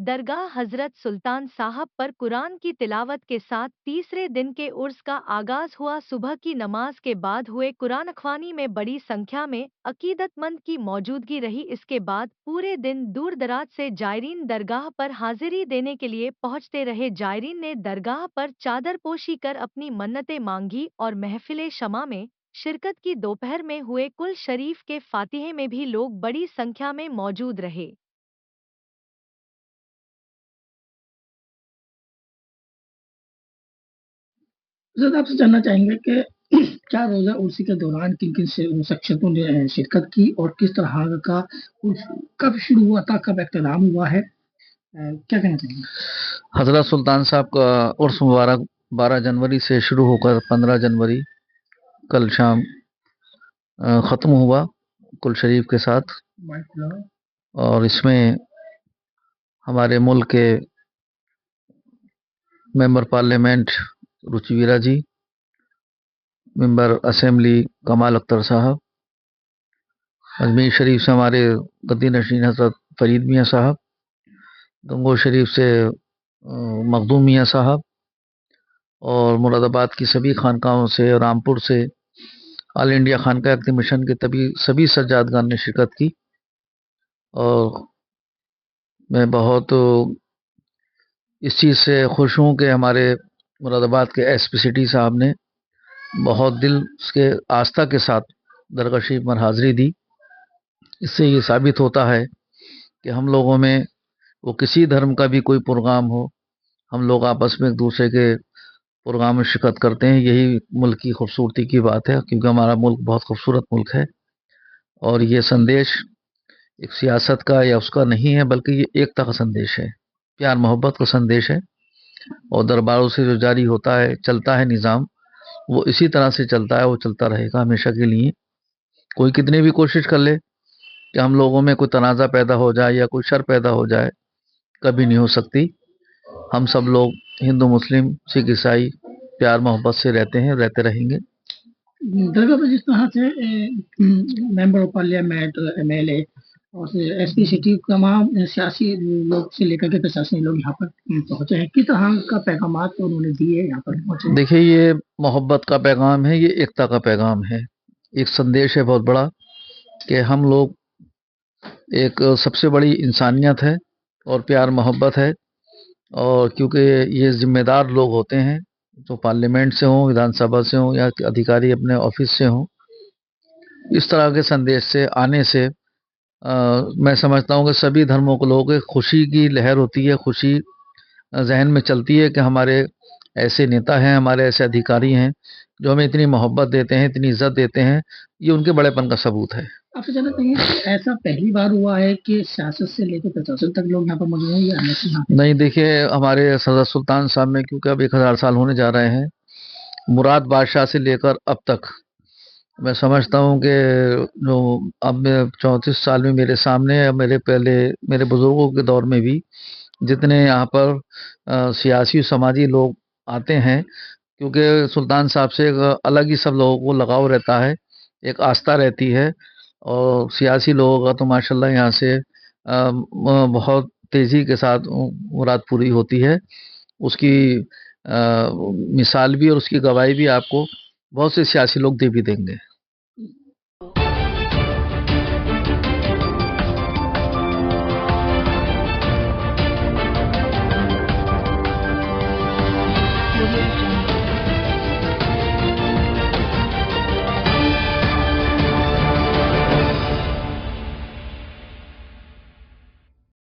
दरगाह हजरत सुल्तान साहब पर कुरान की तिलावत के साथ तीसरे दिन के उर्स का आगाज हुआ। सुबह की नमाज के बाद हुए कुरान ख्वानी में बड़ी संख्या में अकीदतमंद की मौजूदगी रही। इसके बाद पूरे दिन दूर दराज से जायरीन दरगाह पर हाजिरी देने के लिए पहुंचते रहे। जायरीन ने दरगाह पर चादर पोशी कर अपनी मन्नतें मांगी और महफिले शमा में शिरकत की। दोपहर में हुए कुल शरीफ के फातिहे में भी लोग बड़ी संख्या में मौजूद रहे। सर आपसे जानना चाहेंगे कि क्या रोज़ा उर्सी के दौरान किन किन शख्सियतों ने शिरकत की और किस तरह का उर्स कब शुरू हुआ था, कब इख्तिताम हुआ है, क्या कहना चाहेंगे? हजरत सुल्तान साहब का उर्स मुबारक 12 जनवरी से शुरू होकर 15 जनवरी कल शाम ख़त्म हुआ कुल शरीफ के साथ। और इसमें हमारे मुल्क के मेंबर पार्लियामेंट रुचिवीरा जी, मेंबर असेंबली कमाल अख्तर साहब, अजमेर शरीफ से हमारे गद्दी नशीन हज़रत फरीद मियाँ साहब, गंगोह शरीफ से मखदूम मियाँ साहब, और मुरादाबाद की सभी खानकाहों से, रामपुर से ऑल इंडिया खानका एक्ट मिशन के सभी सज्जादगान ने शिरकत की। और मैं बहुत इस चीज़ से खुश हूँ कि हमारे मुरादाबाद के एसपी सिटी साहब ने बहुत दिल के आस्था के साथ दरगाह शरीफ में हाज़िरी दी। इससे ये साबित होता है कि हम लोगों में वो किसी धर्म का भी कोई प्रोग्राम हो, हम लोग आपस में एक दूसरे के प्रोग्राम में शिरकत करते हैं। यही मुल्क की खूबसूरती की बात है, क्योंकि हमारा मुल्क बहुत खूबसूरत मुल्क है। और ये संदेश एक सियासत का या उसका नहीं है, बल्कि ये एकता का संदेश है, प्यार मोहब्बत का संदेश है। और दरबारों से जो जारी होता है, चलता है निज़ाम, वो इसी तरह से चलता है, वो चलता रहेगा हमेशा के लिए। कोई कितनी भी कोशिश कर ले कि हम लोगों में कोई तनाज़ा पैदा हो जाए या कोई शर पैदा हो जाए, कभी नहीं हो सकती। हम सब लोग हिंदू मुस्लिम सिख ईसाई प्यार मोहब्बत से रहते हैं, रहते रहेंगे। दरगाह पर जिस तरह से मेंबर ऑफ पार्लियामेंट, एमएलए और एसपी सिटी तमाम सियासी लोग से लेकर के प्रशासनिक लोग यहाँ पर पहुंचे हैं, किस तरह का पैगामात उन्होंने दिए यहाँ पर पहुंचे? देखिए, ये मोहब्बत का पैगाम है, ये एकता का पैगाम है, एक संदेश है बहुत बड़ा कि हम लोग एक सबसे बड़ी इंसानियत है और प्यार मोहब्बत है। और क्योंकि ये जिम्मेदार लोग होते हैं, जो पार्लियामेंट से हों, विधानसभा से हों या अधिकारी अपने ऑफिस से हों, इस तरह के संदेश से आने से मैं समझता हूँ कि सभी धर्मों के लोगों की खुशी की लहर होती है, खुशी जहन में चलती है कि हमारे ऐसे नेता हैं, हमारे ऐसे अधिकारी हैं जो हमें इतनी मोहब्बत देते हैं, इतनी इज्जत देते हैं। ये उनके बड़ेपन का सबूत है। आपसे जानना चाहिए कि ऐसा पहली बार हुआ है कि सियासत से लेकर प्रशासन तक लोग यहाँ पर मौजूद हैं या हमेशा? नहीं, देखिए, हमारे हज़रत सुल्तान साहब में क्योंकि अब 1000 साल होने जा रहे हैं, मुराद बादशाह से लेकर अब तक मैं समझता हूँ कि जो अब मैं 34 साल में मेरे सामने, मेरे पहले मेरे बुजुर्गों के दौर में भी जितने यहाँ पर सियासी समाजी लोग आते हैं, क्योंकि सुल्तान साहब से एक अलग ही सब लोगों को लगाव रहता है, एक आस्था रहती है। और सियासी लोगों का तो माशाल्लाह यहाँ से बहुत तेज़ी के साथ मुराद पूरी होती है। उसकी मिसाल भी और उसकी गवाही भी आपको बहुत से सियासी लोग दे भी देंगे।